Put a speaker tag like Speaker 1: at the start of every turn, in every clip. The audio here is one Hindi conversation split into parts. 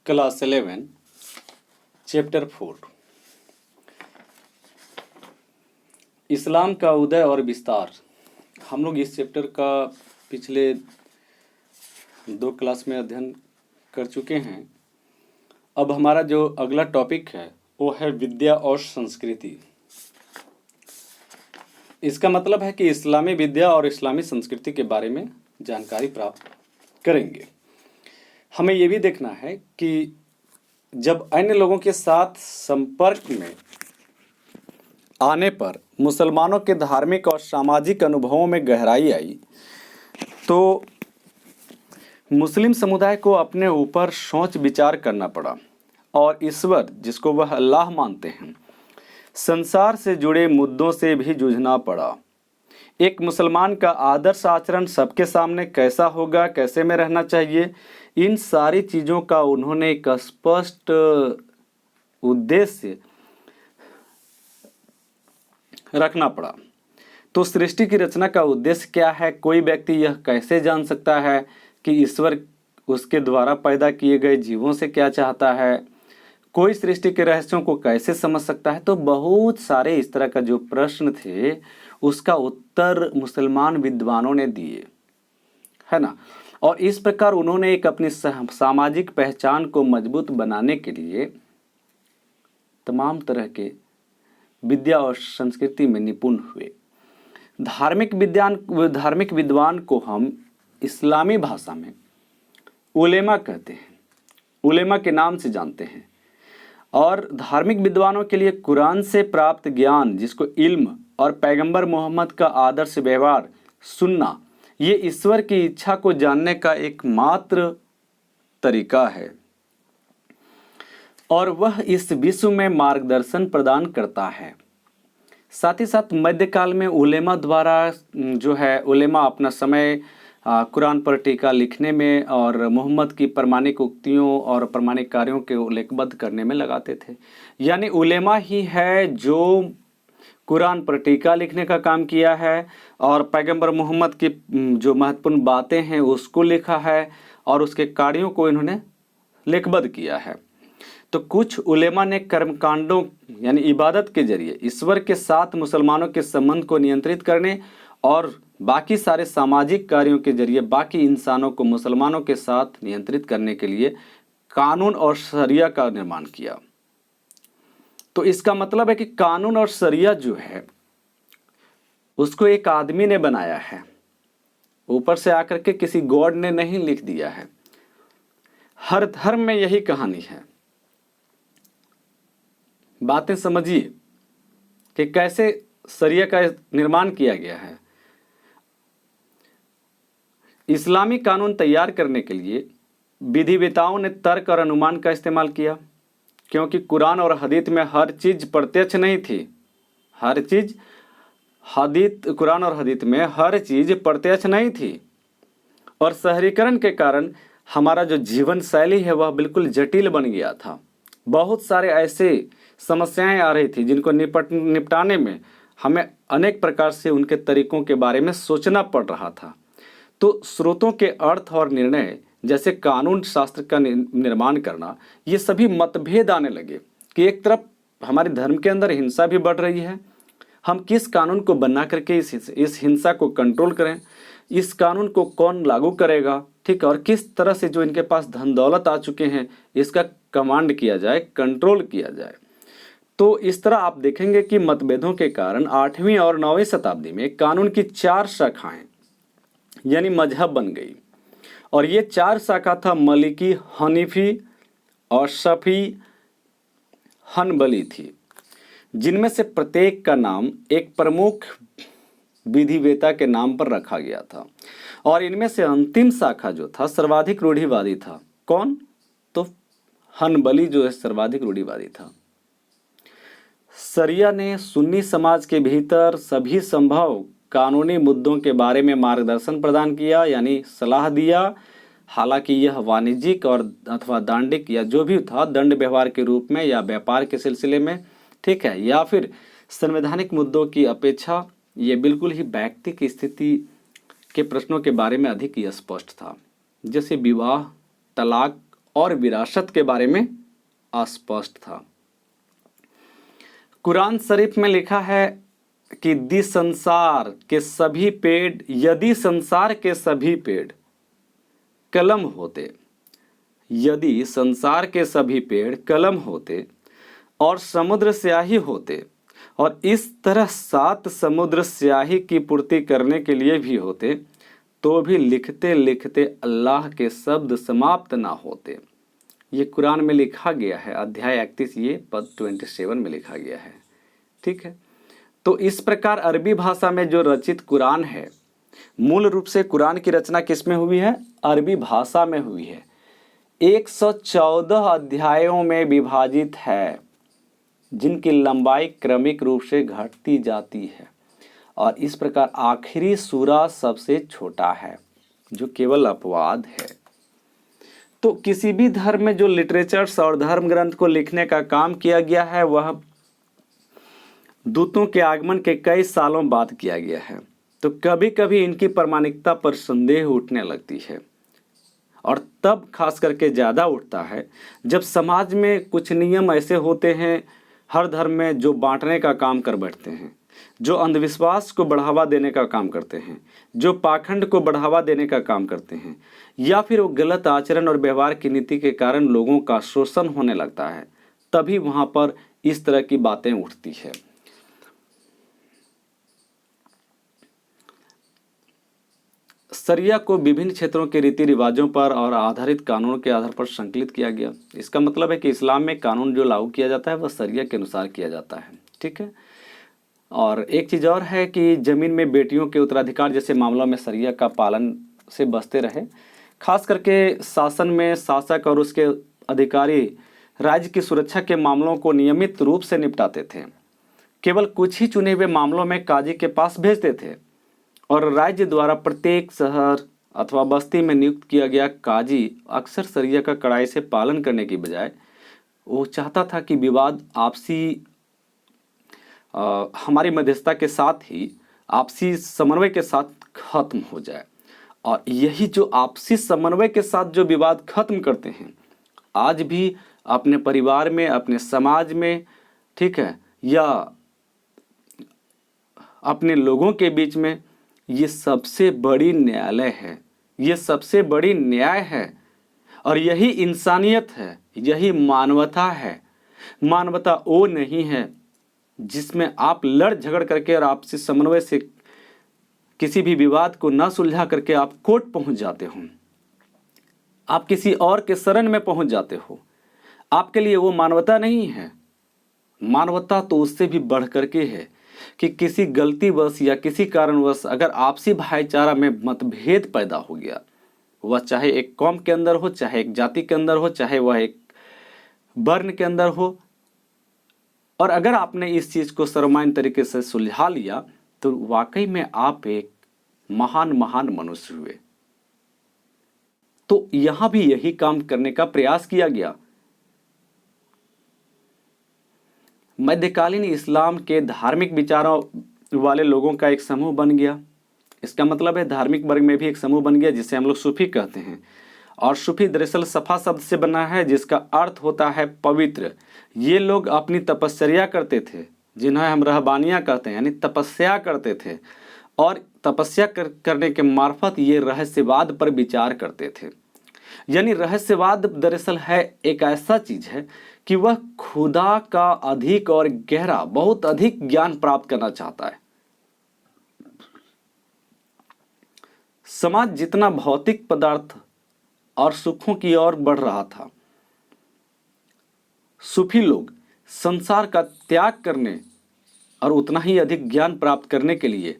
Speaker 1: क्लास 11 चैप्टर 4 इस्लाम का उदय और विस्तार। हम लोग इस चैप्टर का पिछले 2 क्लास में अध्ययन कर चुके हैं। अब हमारा जो अगला टॉपिक है वो है विद्या और संस्कृति। इसका मतलब है कि इस्लामी विद्या और इस्लामी संस्कृति के बारे में जानकारी प्राप्त करेंगे। हमें ये भी देखना है कि जब अन्य लोगों के साथ संपर्क में आने पर मुसलमानों के धार्मिक और सामाजिक अनुभवों में गहराई आई तो मुस्लिम समुदाय को अपने ऊपर सोच विचार करना पड़ा और ईश्वर, जिसको वह अल्लाह मानते हैं, संसार से जुड़े मुद्दों से भी जूझना पड़ा। एक मुसलमान का आदर्श आचरण सबके सामने कैसा होगा, कैसे में रहना चाहिए, इन सारी चीज़ों का उन्होंने एक स्पष्ट उद्देश्य रखना पड़ा। तो सृष्टि की रचना का उद्देश्य क्या है? कोई व्यक्ति यह कैसे जान सकता है कि ईश्वर उसके द्वारा पैदा किए गए जीवों से क्या चाहता है? कोई सृष्टि के रहस्यों को कैसे समझ सकता है? तो बहुत सारे इस तरह का जो प्रश्न थे उसका उत्तर मुसलमान विद्वानों ने दिए, है ना। और इस प्रकार उन्होंने एक अपनी सामाजिक पहचान को मजबूत बनाने के लिए तमाम तरह के विद्या और संस्कृति में निपुण हुए। धार्मिक विद्वान को हम इस्लामी भाषा में उलेमा कहते हैं, उलेमा के नाम से जानते हैं। और धार्मिक विद्वानों के लिए कुरान से प्राप्त ज्ञान, जिसको इल्म, और पैगंबर मोहम्मद का आदर्श व्यवहार सुनना, ये ईश्वर की इच्छा को जानने का एकमात्र तरीका है और वह इस विश्व में मार्गदर्शन प्रदान करता है। साथ ही साथ मध्यकाल में उलेमा द्वारा जो है उलेमा अपना समय कुरान पर टीका लिखने में और मोहम्मद की प्रमाणिक उक्तियों और प्रमाणिक कार्यों के लेखबद्ध करने में लगाते थे। यानी उलेमा ही है जो कुरान पर टीका लिखने का काम किया है और पैगंबर मोहम्मद की जो महत्वपूर्ण बातें हैं उसको लिखा है और उसके कार्यों को इन्होंने लेखबद्ध किया है। तो कुछ उलेमा ने कर्मकांडों यानी इबादत के जरिए ईश्वर के साथ मुसलमानों के संबंध को नियंत्रित करने और बाकी सारे सामाजिक कार्यों के जरिए बाकी इंसानों को मुसलमानों के साथ नियंत्रित करने के लिए कानून और शरिया का निर्माण किया। तो इसका मतलब है कि कानून और शरिया जो है उसको एक आदमी ने बनाया है, ऊपर से आकर के किसी गॉड ने नहीं लिख दिया है। हर धर्म में यही कहानी है। बातें समझिए कि कैसे शरिया का निर्माण किया गया है। इस्लामी कानून तैयार करने के लिए विधिवेताओं ने तर्क और अनुमान का इस्तेमाल किया, क्योंकि कुरान और हदीत में हर चीज़ प्रत्यक्ष नहीं थी। हर चीज़ कुरान और हदीत में हर चीज़ प्रत्यक्ष नहीं थी और शहरीकरण के कारण हमारा जो जीवन शैली है वह बिल्कुल जटिल बन गया था। बहुत सारे ऐसे समस्याएं आ रही थी जिनको निपटाने में हमें अनेक प्रकार से उनके तरीकों के बारे में सोचना पड़ रहा था। तो स्रोतों के अर्थ और निर्णय जैसे कानून शास्त्र का निर्माण करना, ये सभी मतभेद आने लगे कि एक तरफ हमारे धर्म के अंदर हिंसा भी बढ़ रही है, हम किस कानून को बना करके इस हिंसा को कंट्रोल करें, इस कानून को कौन लागू करेगा, ठीक, और किस तरह से जो इनके पास धन दौलत आ चुके हैं इसका कमांड किया जाए, कंट्रोल किया जाए। तो इस तरह आप देखेंगे कि मतभेदों के कारण 8वीं और 9वीं शताब्दी में कानून की 4 शाखाएं यानी मजहब बन गई और ये 4 शाखा था मलिकी, हनीफी और शफी, हनबली थी, जिनमें से प्रत्येक का नाम एक प्रमुख विधिवेता के नाम पर रखा गया था। और इनमें से अंतिम शाखा जो था सर्वाधिक रूढ़िवादी था। कौन? तो हनबली जो है सर्वाधिक रूढ़िवादी था। शरिया ने सुन्नी समाज के भीतर सभी संभव कानूनी मुद्दों के बारे में मार्गदर्शन प्रदान किया, यानी सलाह दिया। हालांकि यह वाणिज्यिक और अथवा दांडिक या जो भी था दंड व्यवहार के रूप में या व्यापार के सिलसिले में, ठीक है, या फिर संवैधानिक मुद्दों की अपेक्षा ये बिल्कुल ही व्यक्तिक स्थिति के प्रश्नों के बारे में अधिक स्पष्ट था, जैसे विवाह, तलाक और विरासत के बारे में अस्पष्ट था। कुरान शरीफ में लिखा है कि यदि संसार के सभी पेड़ कलम होते, यदि संसार के सभी पेड़ कलम होते और समुद्र स्याही होते और इस तरह 7 समुद्र स्याही की पूर्ति करने के लिए भी होते, तो भी लिखते लिखते अल्लाह के शब्द समाप्त ना होते। ये कुरान में लिखा गया है, अध्याय 31 ये पद 27 में लिखा गया है। ठीक है, तो इस प्रकार अरबी भाषा में जो रचित कुरान है, मूल रूप से कुरान की रचना किस में हुई है? अरबी भाषा में हुई है। 114 अध्यायों में विभाजित है, जिनकी लंबाई क्रमिक रूप से घटती जाती है, और इस प्रकार आखिरी सूरा सबसे छोटा है, जो केवल अपवाद है। तो किसी भी धर्म में जो लिटरेचर्स और धर्म ग्रंथ को लिखने का काम किया गया है, वह दूतों के आगमन के कई सालों बाद किया गया है। तो कभी कभी इनकी प्रामाणिकता पर संदेह उठने लगती है, और तब खास करके ज़्यादा उठता है जब समाज में कुछ नियम ऐसे होते हैं हर धर्म में, जो बांटने का काम कर बैठते हैं, जो अंधविश्वास को बढ़ावा देने का काम करते हैं, जो पाखंड को बढ़ावा देने का काम करते हैं, या फिर वो गलत आचरण और व्यवहार की नीति के कारण लोगों का शोषण होने लगता है। तभी वहाँ पर इस तरह की बातें उठती है। शरिया को विभिन्न क्षेत्रों के रीति रिवाजों पर और आधारित कानून के आधार पर संकलित किया गया। इसका मतलब है कि इस्लाम में कानून जो लागू किया जाता है वह शरिया के अनुसार किया जाता है। ठीक है, और एक चीज़ और है कि ज़मीन में बेटियों के उत्तराधिकार जैसे मामलों में शरिया का पालन से बचते रहे। खास करके शासन में शासक और उसके अधिकारी राज्य की सुरक्षा के मामलों को नियमित रूप से निपटाते थे। केवल कुछ ही चुने हुए मामलों में काजी के पास भेजते थे, और राज्य द्वारा प्रत्येक शहर अथवा बस्ती में नियुक्त किया गया काजी अक्सर शरिया का कड़ाई से पालन करने की बजाय वो चाहता था कि विवाद आपसी हमारी मध्यस्थता के साथ ही आपसी समन्वय के साथ खत्म हो जाए। और यही जो आपसी समन्वय के साथ जो विवाद खत्म करते हैं, आज भी अपने परिवार में, अपने समाज में, ठीक है, या अपने लोगों के बीच में, ये सबसे बड़ी न्यायालय है, ये सबसे बड़ी न्याय है, और यही इंसानियत है, यही मानवता है। मानवता वो नहीं है जिसमें आप लड़ झगड़ करके और आपसी समन्वय से किसी भी विवाद को ना सुलझा करके आप कोर्ट पहुंच जाते हो, आप किसी और के शरण में पहुंच जाते हो। आपके लिए वो मानवता नहीं है। मानवता तो उससे भी बढ़ करके है कि किसी गलतीवश या किसी कारणवश अगर आपसी भाईचारा में मतभेद पैदा हो गया, वह चाहे एक कौम के अंदर हो, चाहे एक जाति के अंदर हो, चाहे वह एक वर्ण के अंदर हो, और अगर आपने इस चीज़ को सर्वमान्य तरीके से सुलझा लिया, तो वाकई में आप एक महान मनुष्य हुए। तो यहां भी यही काम करने का प्रयास किया गया। मध्यकालीन इस्लाम के धार्मिक विचारों वाले लोगों का एक समूह बन गया। इसका मतलब है धार्मिक वर्ग में भी एक समूह बन गया, जिसे हम लोग सूफी कहते हैं। और सूफी दरअसल सफा शब्द से बना है, जिसका अर्थ होता है पवित्र। ये लोग अपनी तपस्या करते थे, जिन्हें हम रहबानियाँ कहते हैं, यानी तपस्या करते थे, और तपस्या करने के मार्फत ये रहस्यवाद पर विचार करते थे। यानी रहस्यवाद दरअसल है एक ऐसा चीज है कि वह खुदा का अधिक और गहरा, बहुत अधिक ज्ञान प्राप्त करना चाहता है। समाज जितना भौतिक पदार्थ और सुखों की ओर बढ़ रहा था, सूफी लोग संसार का त्याग करने और उतना ही अधिक ज्ञान प्राप्त करने के लिए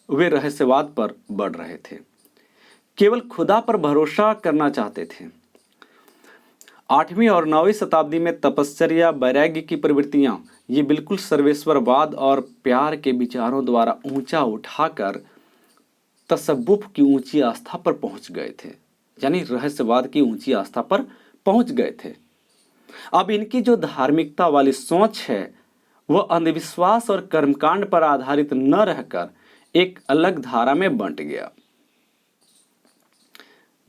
Speaker 1: वे रहस्यवाद पर बढ़ रहे थे, केवल खुदा पर भरोसा करना चाहते थे। 8वीं और 9वीं शताब्दी में तपस्या, वैराग्य की प्रवृत्तियां ये बिल्कुल सर्वेश्वरवाद और प्यार के विचारों द्वारा ऊंचा उठाकर तसव्वुफ की ऊंची आस्था पर पहुंच गए थे, यानी रहस्यवाद की ऊंची आस्था पर पहुंच गए थे। अब इनकी जो धार्मिकता वाली सोच है वह अंधविश्वास और कर्मकांड पर आधारित न रहकर एक अलग धारा में बंट गया।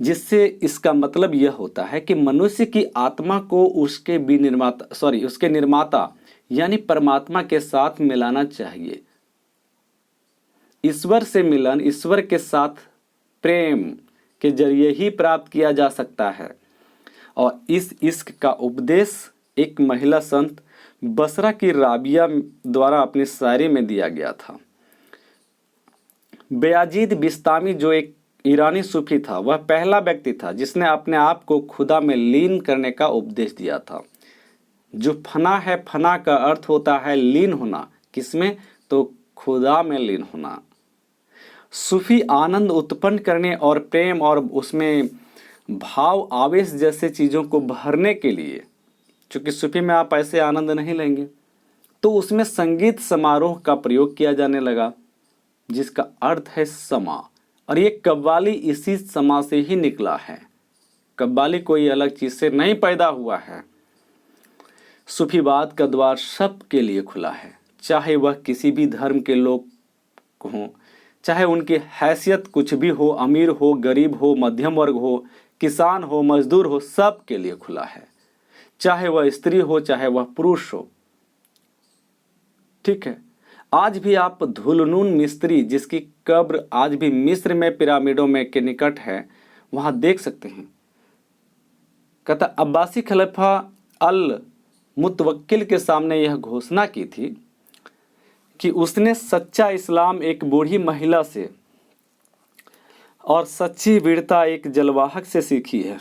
Speaker 1: जिससे इसका मतलब यह होता है कि मनुष्य की आत्मा को उसके निर्माता यानी परमात्मा के साथ मिलाना चाहिए। ईश्वर से मिलन ईश्वर के साथ प्रेम के जरिए ही प्राप्त किया जा सकता है। और इस इश्क का उपदेश एक महिला संत बसरा की राबिया द्वारा अपनी शायरी में दिया गया था। बेयाजीद बिस्तामी जो एक ईरानी सूफी था, वह पहला व्यक्ति था जिसने अपने आप को खुदा में लीन करने का उपदेश दिया था। जो फना है, फना का अर्थ होता है लीन होना। किसमें? तो खुदा में लीन होना। सूफी आनंद उत्पन्न करने और प्रेम और उसमें भाव आवेश जैसे चीज़ों को भरने के लिए, चूँकि सूफी में आप ऐसे आनंद नहीं लेंगे, तो उसमें संगीत समारोह का प्रयोग किया जाने लगा, जिसका अर्थ है समा। और ये कव्वाली इसी समा से ही निकला है। कव्वाली कोई अलग चीज़ से नहीं पैदा हुआ है। सूफीवाद का द्वार सबके लिए खुला है, चाहे वह किसी भी धर्म के लोग हों, चाहे उनकी हैसियत कुछ भी हो, अमीर हो, गरीब हो, मध्यम वर्ग हो, किसान हो, मजदूर हो, सब के लिए खुला है। चाहे वह स्त्री हो, चाहे वह पुरुष हो। ठीक है। आज भी आप धुलनून मिस्त्री, जिसकी कब्र आज भी मिस्र में पिरामिडों में के निकट है, वहां देख सकते हैं। कहता अब्बासी खलीफा अल मुतवक्किल के सामने यह घोषणा की थी कि उसने सच्चा इस्लाम एक बूढ़ी महिला से और सच्ची वीरता एक जलवाहक से सीखी है।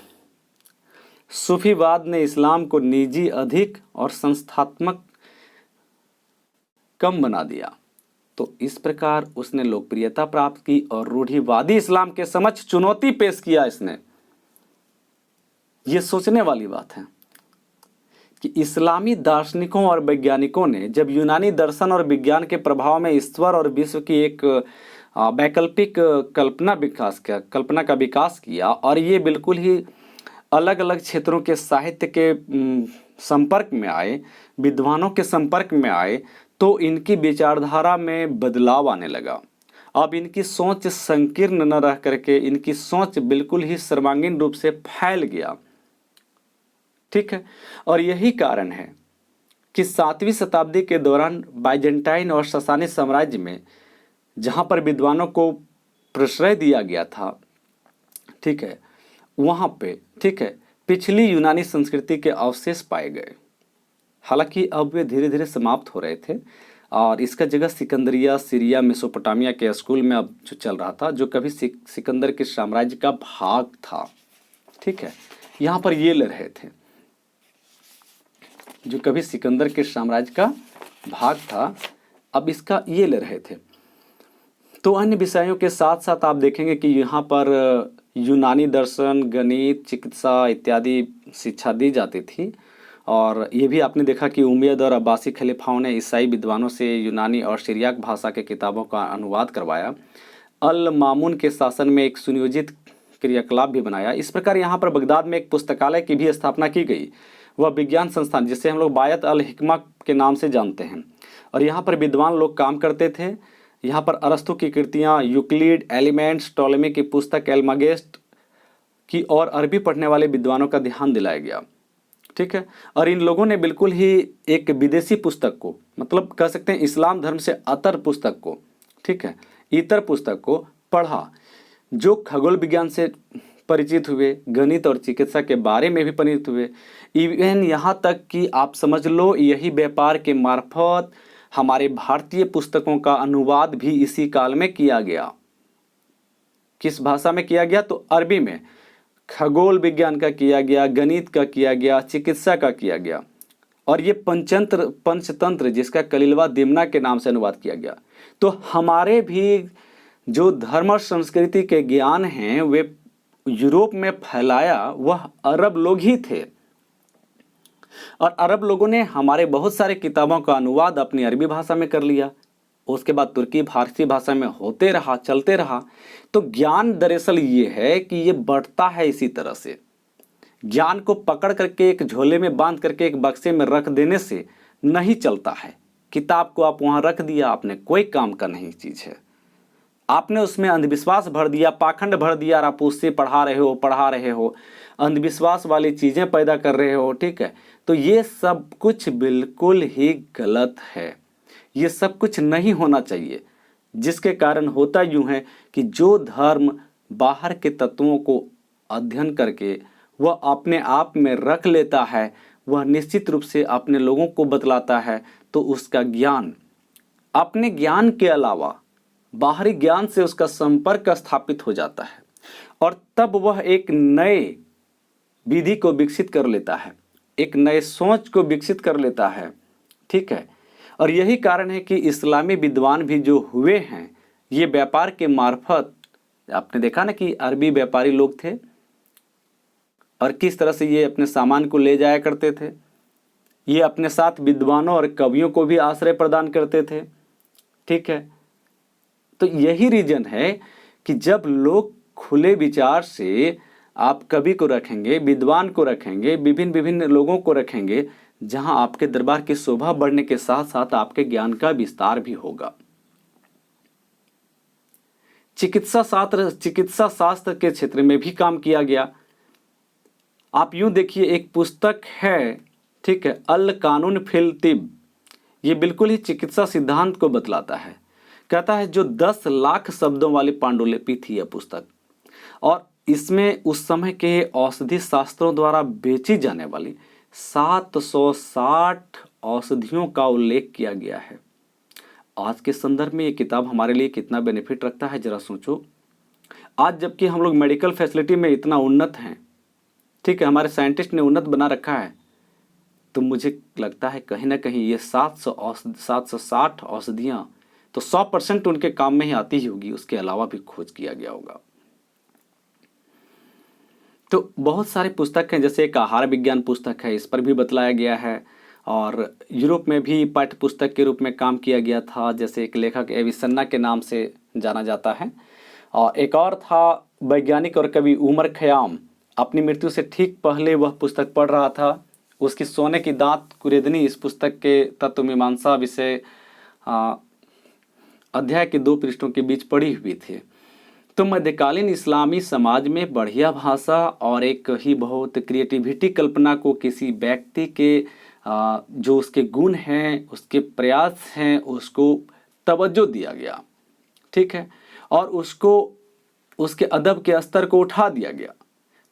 Speaker 1: सूफीवाद ने इस्लाम को निजी अधिक और संस्थात्मक कम बना दिया। तो इस प्रकार उसने लोकप्रियता प्राप्त की और रूढ़िवादी इस्लाम के समक्ष चुनौती पेश किया। इसने ये सोचने वाली बात है कि इस्लामी दार्शनिकों और वैज्ञानिकों ने जब यूनानी दर्शन और विज्ञान के प्रभाव में ईश्वर और विश्व की एक वैकल्पिक कल्पना का विकास किया और ये बिल्कुल ही अलग अलग क्षेत्रों के साहित्य के संपर्क में आए, विद्वानों के संपर्क में आए, तो इनकी विचारधारा में बदलाव आने लगा। अब इनकी सोच संकीर्ण न रह करके इनकी सोच बिल्कुल ही सर्वांगीण रूप से फैल गया। ठीक है। और यही कारण है कि 7वीं शताब्दी के दौरान बाइजेंटाइन और ससानी साम्राज्य में, जहाँ पर विद्वानों को प्रश्रय दिया गया था, ठीक है, वहाँ पे, ठीक है, पिछली यूनानी संस्कृति के अवशेष पाए गए। हालांकि अब वे धीरे धीरे समाप्त हो रहे थे और इसका जगह सिकंदरिया, सीरिया, मेसोपोटामिया के स्कूल में अब जो चल रहा था, जो कभी सिकंदर के साम्राज्य का भाग था। ठीक है, यहाँ पर ये ले रहे थे, जो कभी सिकंदर के साम्राज्य का भाग था, अब इसका ये ले रहे थे। तो अन्य विषयों के साथ साथ आप देखेंगे कि यहाँ पर यूनानी दर्शन, गणित, चिकित्सा इत्यादि शिक्षा दी जाती थी। और ये भी आपने देखा कि उमैयद और अब्बासी खलीफाओं ने ईसाई विद्वानों से यूनानी और सिरियाक भाषा के किताबों का अनुवाद करवाया। अल मामून के शासन में एक सुनियोजित क्रियाकलाप भी बनाया। इस प्रकार यहाँ पर बगदाद में एक पुस्तकालय की भी स्थापना की गई, वह विज्ञान संस्थान जिसे हम लोग बायत अल हिकमा के नाम से जानते हैं। और यहाँ पर विद्वान लोग काम करते थे। यहाँ पर अरस्तु की कृतियाँ, यूक्लिड, एलिमेंट्स, टोलेमी की पुस्तक एल्मागेस्ट की और अरबी पढ़ने वाले विद्वानों का ध्यान दिलाया गया। ठीक है। और इन लोगों ने बिल्कुल ही एक विदेशी पुस्तक को, मतलब कह सकते हैं इस्लाम धर्म से अतर पुस्तक को, ठीक है, इतर पुस्तक को पढ़ा, जो खगोल विज्ञान से परिचित हुए, गणित और चिकित्सा के बारे में भी परिचित हुए। इवन यहाँ तक कि आप समझ लो, यही व्यापार के मार्फत हमारे भारतीय पुस्तकों का अनुवाद भी इसी काल में किया गया। किस भाषा में किया गया? तो अरबी में। खगोल विज्ञान का किया गया, गणित का किया गया, चिकित्सा का किया गया। और ये पंचतंत्र जिसका कलिलवा दिमना के नाम से अनुवाद किया गया। तो हमारे भी जो धर्म और संस्कृति के ज्ञान हैं वे यूरोप में फैलाया वह अरब लोग ही थे। और अरब लोगों ने हमारे बहुत सारे किताबों का अनुवाद अपनी अरबी भाषा में कर लिया। उसके बाद तुर्की, फारसी भाषा में होते रहा, चलते रहा। तो ज्ञान दरअसल ये है कि ये बढ़ता है इसी तरह से। ज्ञान को पकड़ करके एक झोले में बांध करके एक बक्से में रख देने से नहीं चलता है। किताब को आप वहाँ रख दिया आपने, कोई काम का नहीं चीज़ है। आपने उसमें अंधविश्वास भर दिया, पाखंड भर दिया, और आप उससे पढ़ा रहे हो, अंधविश्वास वाली चीज़ें पैदा कर रहे हो, ठीक है। तो ये सब कुछ बिल्कुल ही गलत है, ये सब कुछ नहीं होना चाहिए। जिसके कारण होता यूं है कि जो धर्म बाहर के तत्वों को अध्ययन करके वह अपने आप में रख लेता है, वह निश्चित रूप से अपने लोगों को बतलाता है, तो उसका ज्ञान अपने ज्ञान के अलावा बाहरी ज्ञान से उसका संपर्क स्थापित हो जाता है, और तब वह एक नए विधि को विकसित कर लेता है, एक नए सोच को विकसित कर लेता है, ठीक है। और यही कारण है कि इस्लामी विद्वान भी जो हुए हैं, ये व्यापार के मार्फत, आपने देखा ना कि अरबी व्यापारी लोग थे और किस तरह से ये अपने सामान को ले जाया करते थे। ये अपने साथ विद्वानों और कवियों को भी आश्रय प्रदान करते थे, ठीक है। तो यही रीजन है कि जब लोग खुले विचार से आप कवि को रखेंगे, विद्वान को रखेंगे, विभिन्न विभिन्न लोगों को रखेंगे, जहां आपके दरबार की शोभा बढ़ने के साथ साथ आपके ज्ञान का विस्तार भी होगा। चिकित्सा शास्त्र के क्षेत्र में भी काम किया गया। आप यूं देखिए, एक पुस्तक है, ठीक है, अल कानून फिल तिब, ये बिल्कुल ही चिकित्सा सिद्धांत को बतलाता है। कहता है जो 10 लाख शब्दों वाली पांडुलिपि थी यह पुस्तक, और इसमें उस समय के औषधि शास्त्रों द्वारा बेची जाने वाली 760 औषधियों का उल्लेख किया गया है। आज के संदर्भ में ये किताब हमारे लिए कितना बेनिफिट रखता है, जरा सोचो। आज जबकि हम लोग मेडिकल फैसिलिटी में इतना उन्नत हैं, ठीक है, हमारे साइंटिस्ट ने उन्नत बना रखा है, तो मुझे लगता है कहीं ना कहीं ये 760 औषधियाँ तो 100% उनके काम में ही आती ही होगी, उसके अलावा भी खोज किया गया होगा। तो बहुत सारे पुस्तक हैं, जैसे एक आहार विज्ञान पुस्तक है, इस पर भी बतलाया गया है, और यूरोप में भी पाठ्य पुस्तक के रूप में काम किया गया था, जैसे एक लेखक एविसन्ना के नाम से जाना जाता है। और एक और था वैज्ञानिक और कवि उमर खयाम, अपनी मृत्यु से ठीक पहले वह पुस्तक पढ़ रहा था। उसकी सोने की दांत कुरेदनी इस पुस्तक के तत्व मीमांसा विषय अध्याय के 2 पृष्ठों के बीच पड़ी हुई थी। तो मध्यकालीन इस्लामी समाज में बढ़िया भाषा और एक ही बहुत क्रिएटिविटी कल्पना को किसी व्यक्ति के जो उसके गुण हैं, उसके प्रयास हैं, उसको तवज्जो दिया गया, ठीक है, और उसको उसके अदब के स्तर को उठा दिया गया।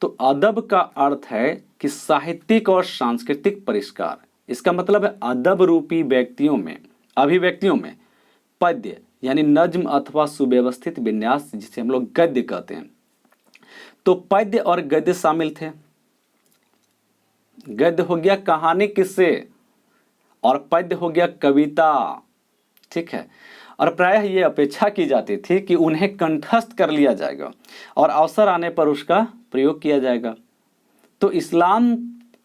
Speaker 1: तो अदब का अर्थ है कि साहित्यिक और सांस्कृतिक परिष्कार। इसका मतलब है अदब रूपी अभिव्यक्तियों में पद्य यानी नज्म अथवा सुव्यवस्थित विन्यास, जिसे हम लोग गद्य कहते हैं। तो पद्य और गद्य शामिल थे। गद्य हो गया कहानी किस्से, और पद्य हो गया कविता, ठीक है। और प्रायः ये अपेक्षा की जाती थी कि उन्हें कंठस्थ कर लिया जाएगा और अवसर आने पर उसका प्रयोग किया जाएगा। तो इस्लाम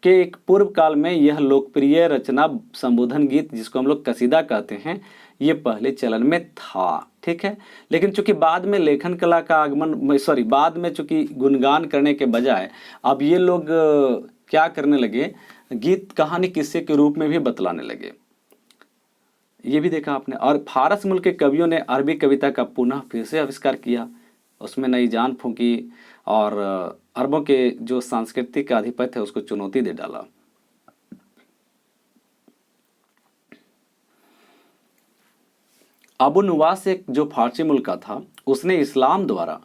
Speaker 1: के एक पूर्व काल में यह लोकप्रिय रचना संबोधन गीत, जिसको हम लोग कसीदा कहते हैं, ये पहले चलन में था, ठीक है। लेकिन चूंकि बाद में लेखन कला का आगमन, बाद में चूंकि गुणगान करने के बजाय अब ये लोग क्या करने लगे, गीत कहानी किस्से के रूप में भी बतलाने लगे। ये भी देखा आपने। और फारस मुल्क के कवियों ने अरबी कविता का पुनः फिर से आविष्कार किया, उसमें नई जान फूंकी और अरबों के जो सांस्कृतिक आधिपत्य है उसको चुनौती दे डाला। अबू नुवास एक जो फारसी मुल्क का था, उसने इस्लाम द्वारा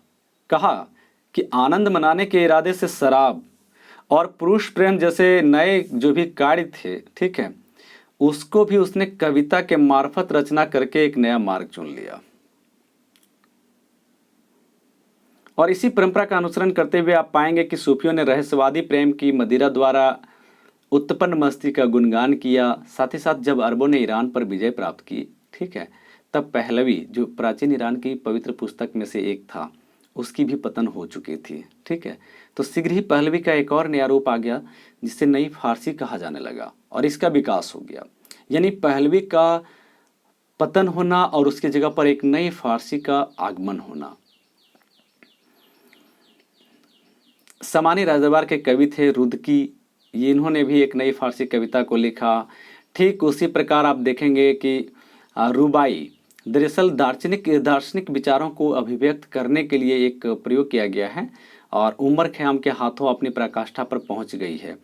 Speaker 1: कहा कि आनंद मनाने के इरादे से शराब और पुरुष प्रेम जैसे नए जो भी कार्य थे, ठीक है, उसको भी उसने कविता के मार्फत रचना करके एक नया मार्ग चुन लिया। और इसी परंपरा का अनुसरण करते हुए आप पाएंगे कि सूफियों ने रहस्यवादी प्रेम की मदिरा द्वारा उत्पन्न मस्ती का गुणगान किया। साथ ही साथ जब अरबों ने ईरान पर विजय प्राप्त की, ठीक है, तब पहलवी जो प्राचीन ईरान की पवित्र पुस्तक में से एक था, उसकी भी पतन हो चुकी थी, ठीक है। तो शीघ्र ही पहलवी का एक और नया रूप आ गया, जिसे नई फारसी कहा जाने लगा और इसका विकास हो गया। यानी पहलवी का पतन होना और उसकी जगह पर एक नई फारसी का आगमन होना। सामानी राजदरबार के कवि थे रुदकी, ये इन्होंने भी एक नई फारसी कविता को लिखा। ठीक उसी प्रकार आप देखेंगे कि रुबाई दरअसल दार्शनिक विचारों को अभिव्यक्त करने के लिए एक प्रयोग किया गया है और उमर ख़याम के हाथों अपनी पराकाष्ठा पर पहुंच गई है।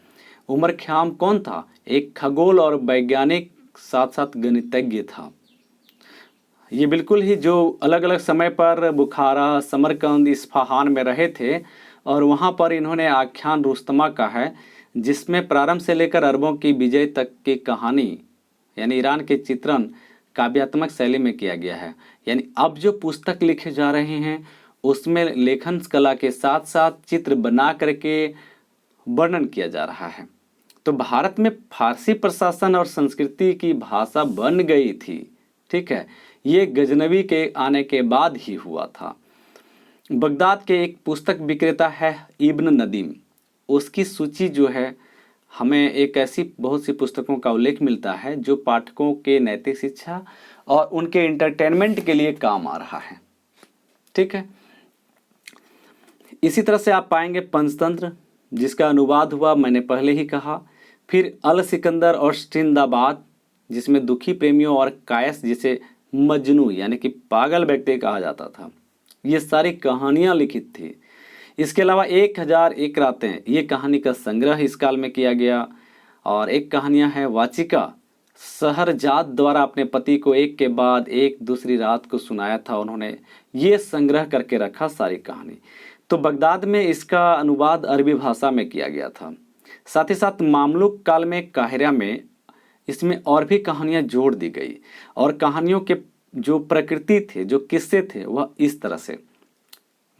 Speaker 1: उमर ख़याम कौन था? एक खगोल और वैज्ञानिक, साथ साथ गणितज्ञ था। ये बिल्कुल ही जो अलग अलग समय पर बुखारा, समरकंद, इस्फहान में रहे थे और वहाँ पर इन्होंने आख्यान रुस्तमा का है, जिसमें प्रारंभ से लेकर अरबों की विजय तक की कहानी यानी ईरान के चित्रण काव्यात्मक शैली में किया गया है। यानी अब जो पुस्तक लिखे जा रहे हैं उसमें लेखन कला के साथ साथ चित्र बना करके वर्णन किया जा रहा है। तो भारत में फारसी प्रशासन और संस्कृति की भाषा बन गई थी। ठीक है, ये गजनवी के आने के बाद ही हुआ था। बगदाद के एक पुस्तक विक्रेता है इब्न नदीम, उसकी सूची जो है हमें एक ऐसी बहुत सी पुस्तकों का उल्लेख मिलता है जो पाठकों के नैतिक शिक्षा और उनके एंटरटेनमेंट के लिए काम आ रहा है। ठीक है, इसी तरह से आप पाएंगे पंचतंत्र, जिसका अनुवाद हुआ मैंने पहले ही कहा। फिर अल सिकंदर और सिंदाबाद, जिसमें दुखी प्रेमियों और कायस जिसे मजनू यानी कि पागल व्यक्ति कहा जाता था, ये सारी कहानियां लिखित थी। इसके अलावा 1001 रातें, ये कहानी का संग्रह इस काल में किया गया। और एक कहानियां है वाचिका, शहरजाद द्वारा अपने पति को एक के बाद एक दूसरी रात को सुनाया था उन्होंने, ये संग्रह करके रखा सारी कहानी। तो बगदाद में इसका अनुवाद अरबी भाषा में किया गया था। साथ ही साथ मामलुक काल में काहिरा में इसमें और भी कहानियां जोड़ दी गई और कहानियों के जो प्रकृति थे, जो किस्से थे, वह इस तरह से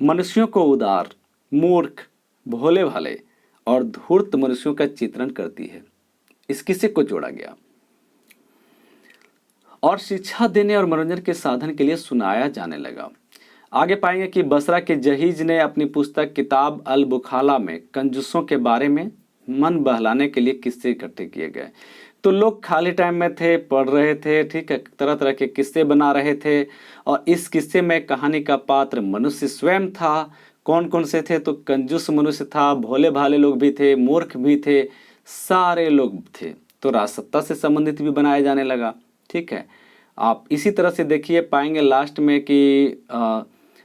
Speaker 1: मनुष्यों को उदार, मूर्ख, भोले भाले और धूर्त मनुष्यों का चित्रण करती है। इस किस्से को जोड़ा गया और शिक्षा देने और मनोरंजन के साधन के लिए सुनाया जाने लगा। आगे पाएंगे कि बसरा के जहीज ने अपनी पुस्तक किताब अल बुखाला में कंजूसों के बारे में मन बहलाने के लिए किस्से इकट्ठे किए गए। तो लोग खाली टाइम में थे, पढ़ रहे थे, ठीक है, तरह तरह के किस्से बना रहे थे और इस किस्से में कहानी का पात्र मनुष्य स्वयं था। कौन कौन से थे? तो कंजूस मनुष्य था, भोले भाले लोग भी थे, मूर्ख भी थे, सारे लोग थे। तो राजसत्ता से संबंधित भी बनाया जाने लगा। ठीक है, आप इसी तरह से देखिए पाएंगे लास्ट में कि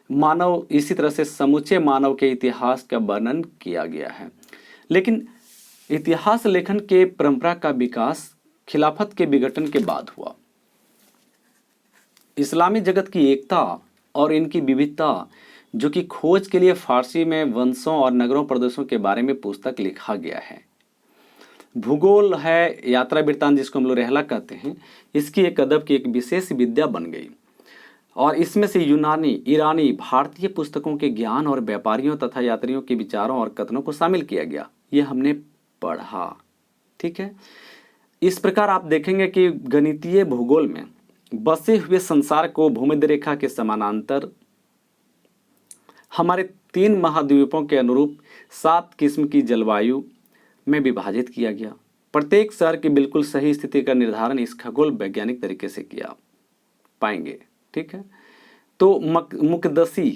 Speaker 1: मानव, इसी तरह से समूचे मानव के इतिहास का वर्णन किया गया है। लेकिन इतिहास लेखन के परंपरा का विकास खिलाफत के विघटन के बाद हुआ। इस्लामी जगत की एकता और इनकी विविधता, जो कि खोज के लिए फारसी में वंशों और नगरों प्रदेशों के बारे में पुस्तक लिखा गया है। भूगोल है, यात्रा वृत्तांत जिसको हम लोग रेहला कहते हैं, इसकी एक अदब की एक विशेष विद्या बन गई और इसमें से यूनानी, ईरानी, भारतीय पुस्तकों के ज्ञान और व्यापारियों तथा यात्रियों के विचारों और कथनों को शामिल किया गया। ये हमने पढ़ा। ठीक है, इस प्रकार आप देखेंगे कि गणितीय भूगोल में बसे हुए संसार को भूमध्य रेखा के समानांतर हमारे 3 महाद्वीपों के अनुरूप 7 किस्म की जलवायु में विभाजित किया गया। प्रत्येक शहर की बिल्कुल सही स्थिति का निर्धारण इस खगोल वैज्ञानिक तरीके से किया पाएंगे। ठीक है, तो मुकदसी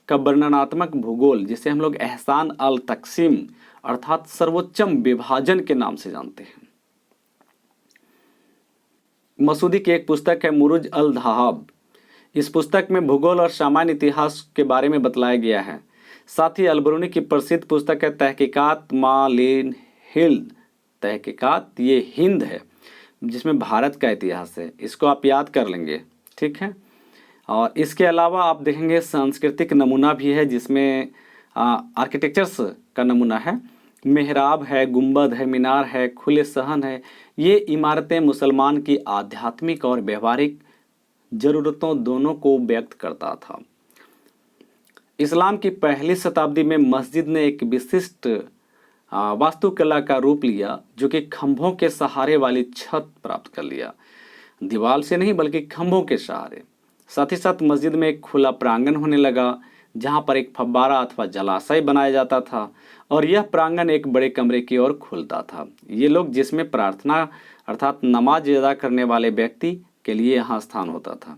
Speaker 1: का वर्णनात्मक भूगोल, जिसे हम लोग एहसान अल तकसीम अर्थात सर्वोच्चम विभाजन के नाम से जानते हैं। मसूदी की एक पुस्तक है मुरुज अल धहाब। इस पुस्तक में भूगोल और सामान्य इतिहास के बारे में बतलाया गया है। साथ ही अलबरूनी की प्रसिद्ध पुस्तक है तहकीकात मालिन हिंद। तहकीकात ये हिंद है, जिसमें भारत का इतिहास है। इसको आप याद कर लेंगे। ठीक है, और इसके अलावा आप देखेंगे सांस्कृतिक नमूना भी है, जिसमें आर्किटेक्चर्स का नमूना है। मेहराब है, गुंबद है, मीनार है, खुले सहन है। ये इमारतें मुसलमान की आध्यात्मिक और व्यवहारिक ज़रूरतों दोनों को व्यक्त करता था। इस्लाम की पहली शताब्दी में मस्जिद ने एक विशिष्ट वास्तुकला का रूप लिया, जो कि खंभों के सहारे वाली छत प्राप्त कर लिया। दीवार से नहीं बल्कि खंभों के सहारे। साथ ही साथ मस्जिद में एक खुला प्रांगण होने लगा, जहां पर एक फव्वारा अथवा जलाशय बनाया जाता था और यह प्रांगण एक बड़े कमरे की ओर खुलता था। ये लोग जिसमें प्रार्थना अर्थात नमाज अदा करने वाले व्यक्ति के लिए यहाँ स्थान होता था।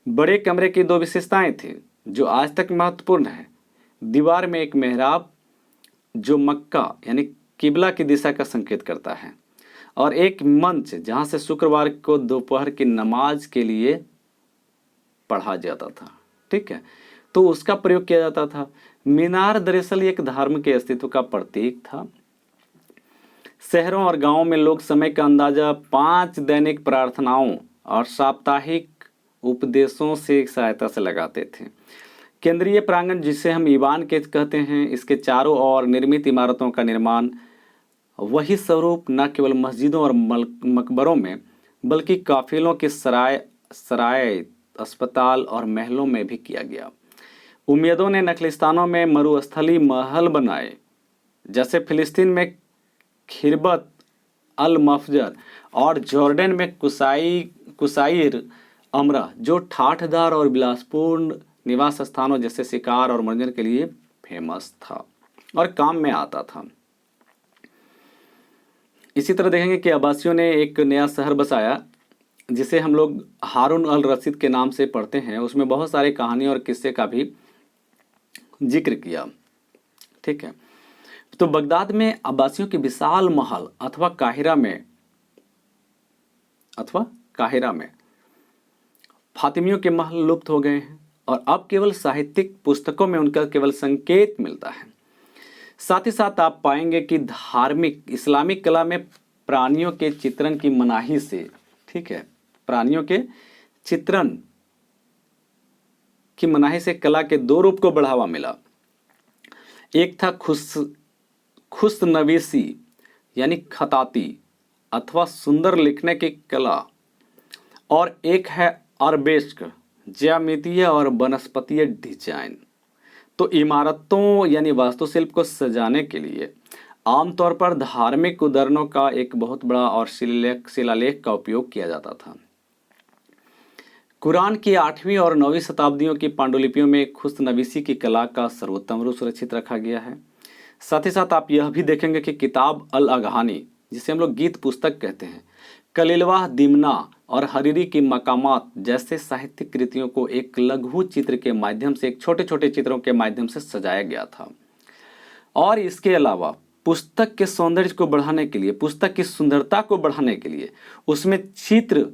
Speaker 1: बड़े कमरे की 2 विशेषताएं थी जो आज तक महत्वपूर्ण है। दीवार में एक मेहराब जो मक्का यानी किबला की दिशा का संकेत करता है, और एक मंच जहाँ से शुक्रवार को दोपहर की नमाज के लिए पढ़ा जाता था। ठीक है, तो उसका प्रयोग किया जाता था। मीनार दरअसल एक धर्म के अस्तित्व का प्रतीक था। शहरों और गांवों में लोग समय का अंदाजा 5 दैनिक प्रार्थनाओं और साप्ताहिक उपदेशों से सहायता से लगाते थे। केंद्रीय प्रांगण, जिसे हम ईवान के कहते हैं, इसके चारों ओर निर्मित इमारतों का निर्माण वही स्वरूप न केवल मस्जिदों और मकबरों में बल्कि काफिलों के सराय, अस्पताल और महलों में भी किया गया। उम्मयदों ने नखलिस्तानों में मरुस्थली महल बनाए, जैसे फिलिस्तीन में खिरबत अल मफजर और जॉर्डन में कुसाइर अमरा, जो ठाठदार और विलासपूर्ण निवास स्थानों जैसे शिकार और मनोरंजन के लिए फेमस था और काम में आता था। इसी तरह देखेंगे कि अब्बासियों ने एक नया शहर बसाया जिसे हम लोग हारून अल रशीद के नाम से पढ़ते हैं। उसमें बहुत सारे कहानी और किस्से का भी जिक्र किया। ठीक है, तो बगदाद में अब्बासियों के विशाल महल अथवा काहिरा में फातिमियों के महल लुप्त हो गए हैं और अब केवल साहित्यिक पुस्तकों में उनका केवल संकेत मिलता है। साथ ही साथ आप पाएंगे कि धार्मिक इस्लामिक कला में प्राणियों के चित्रण की मनाही से, ठीक है, प्राणियों के चित्रण की मनाही से कला के 2 रूप को बढ़ावा मिला। एक था खुशनवीसी यानी खताती अथवा सुंदर लिखने की कला, और एक है अरबेस्क, ज्यामितीय और वनस्पतीय डिजाइन। तो इमारतों यानी वास्तुशिल्प को सजाने के लिए आमतौर पर धार्मिक उदाहरणों का एक बहुत बड़ा और शिलालेख का उपयोग किया जाता था। कुरान की 8वीं और 9वीं शताब्दियों की पांडुलिपियों में खुशनवीसी की कला का सर्वोत्तम रूप सुरक्षित रखा गया है। साथ ही साथ आप यह भी देखेंगे कि किताब अल अगहानी, जिसे हम लोग गीत पुस्तक कहते हैं, कलीलवाह दिमना और हरीरी की मकामात जैसे साहित्यिक कृतियों को एक लघु चित्र के माध्यम से, एक छोटे छोटे चित्रों के माध्यम से सजाया गया था। और इसके अलावा पुस्तक के सौंदर्य को बढ़ाने के लिए, पुस्तक की सुंदरता को बढ़ाने के लिए उसमें चित्र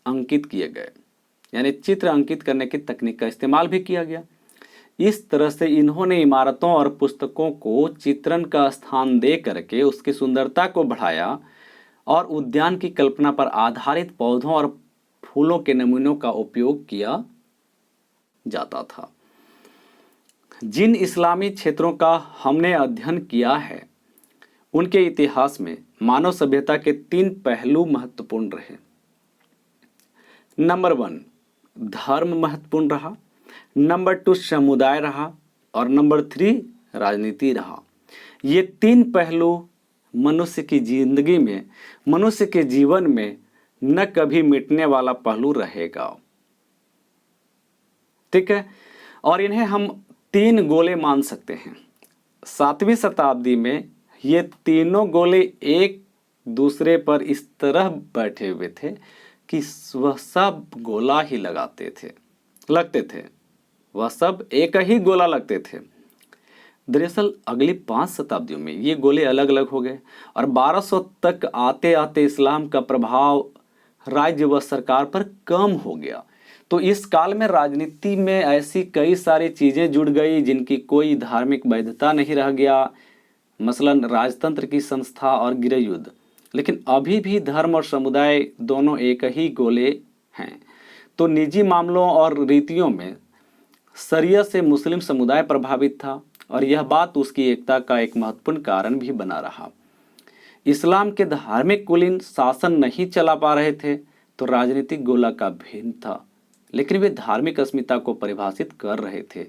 Speaker 1: अंकित किए गए, यानी चित्र अंकित करने की तकनीक का इस्तेमाल भी किया गया। इस तरह से इन्होंने इमारतों और पुस्तकों को चित्रण का स्थान दे करके उसकी सुंदरता को बढ़ाया और उद्यान की कल्पना पर आधारित पौधों और फूलों के नमूनों का उपयोग किया जाता था। जिन इस्लामी क्षेत्रों का हमने अध्ययन किया है उनके इतिहास में मानव सभ्यता के 3 पहलू महत्वपूर्ण रहे। नंबर 1 धर्म महत्वपूर्ण रहा, नंबर 2 समुदाय रहा और नंबर 3 राजनीति रहा। ये 3 पहलू मनुष्य की जिंदगी में, मनुष्य के जीवन में न कभी मिटने वाला पहलू रहेगा। ठीक है, और इन्हें हम 3 गोले मान सकते हैं। 7वीं शताब्दी में ये तीनों गोले एक दूसरे पर इस तरह बैठे हुए थे कि वह सब गोला ही लगते थे, वह सब एक ही गोला लगते थे। दरअसल अगली 5 शताब्दियों में ये गोले अलग अलग हो गए और 1200 तक आते आते इस्लाम का प्रभाव राज्य व सरकार पर कम हो गया। तो इस काल में राजनीति में ऐसी कई सारी चीज़ें जुड़ गई जिनकी कोई धार्मिक वैधता नहीं रह गया, मसलन राजतंत्र की संस्था और गृह युद्ध। लेकिन अभी भी धर्म और समुदाय दोनों एक ही गोले हैं। तो निजी मामलों और रीतियों में शरियत से मुस्लिम समुदाय प्रभावित था और यह बात उसकी एकता का एक महत्वपूर्ण कारण भी बना रहा। इस्लाम के धार्मिक कुलीन शासन नहीं चला पा रहे थे तो राजनीतिक गोला का भिन्न था, लेकिन वे धार्मिक अस्मिता को परिभाषित कर रहे थे।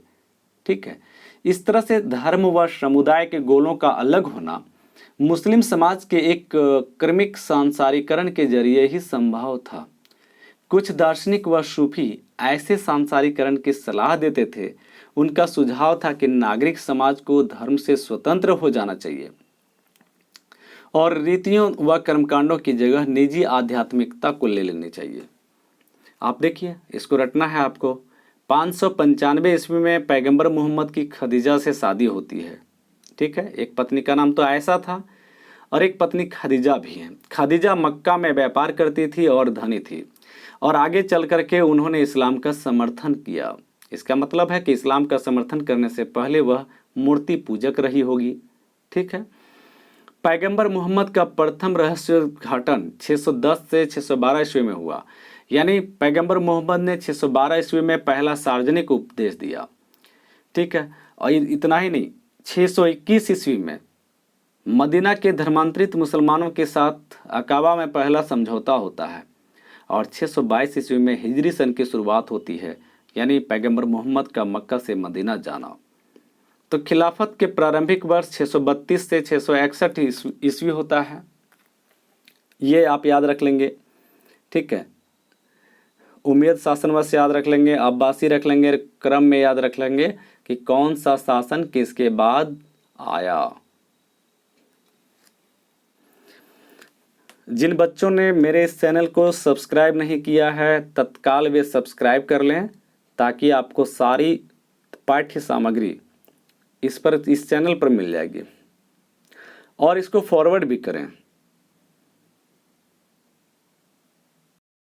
Speaker 1: ठीक है, इस तरह से धर्म व समुदाय के गोलों का अलग होना मुस्लिम समाज के एक क्रमिक सांसारीकरण के जरिए ही संभव था। कुछ दार्शनिक व सूफी ऐसे सांसारीकरण की सलाह देते थे। उनका सुझाव था कि नागरिक समाज को धर्म से स्वतंत्र हो जाना चाहिए और रीतियों व कर्मकांडों की जगह निजी आध्यात्मिकता को ले लेनी चाहिए। आप देखिए, इसको रटना है आपको। 595 ईस्वी में पैगंबर मोहम्मद की खदीजा से शादी होती है। ठीक है, एक पत्नी का नाम तो आयशा था और एक पत्नी खदीजा भी है। खदीजा मक्का में व्यापार करती थी और धनी थी और आगे चल करके उन्होंने इस्लाम का समर्थन किया। इसका मतलब है कि इस्लाम का समर्थन करने से पहले वह मूर्ति पूजक रही होगी। ठीक है। पैगंबर मोहम्मद का प्रथम रहस्य उद्घाटन 610 से 612 ईस्वी में हुआ। यानी पैगंबर मोहम्मद ने 612 ईस्वी में पहला सार्वजनिक उपदेश दिया। ठीक है। और इतना ही नहीं, 621 ईस्वी में मदीना के धर्मांतरित मुसलमानों के साथ अकाबा में पहला समझौता होता है और 622 ईस्वी में हिजरी सन की शुरुआत होती है, यानी पैगंबर मोहम्मद का मक्का से मदीना जाना। तो खिलाफत के प्रारंभिक वर्ष 632 से 661 ईस्वी होता है। ये आप याद रख लेंगे। ठीक है। उमैयद शासन वर्ष याद रख लेंगे, अब्बासी रख लेंगे, क्रम में याद रख लेंगे कि कौन सा शासन किसके बाद आया। जिन बच्चों ने मेरे इस चैनल को सब्सक्राइब नहीं किया है तत्काल वे सब्सक्राइब कर लें, ताकि आपको सारी पाठ्य सामग्री इस चैनल पर मिल जाएगी। और इसको फॉरवर्ड भी करें।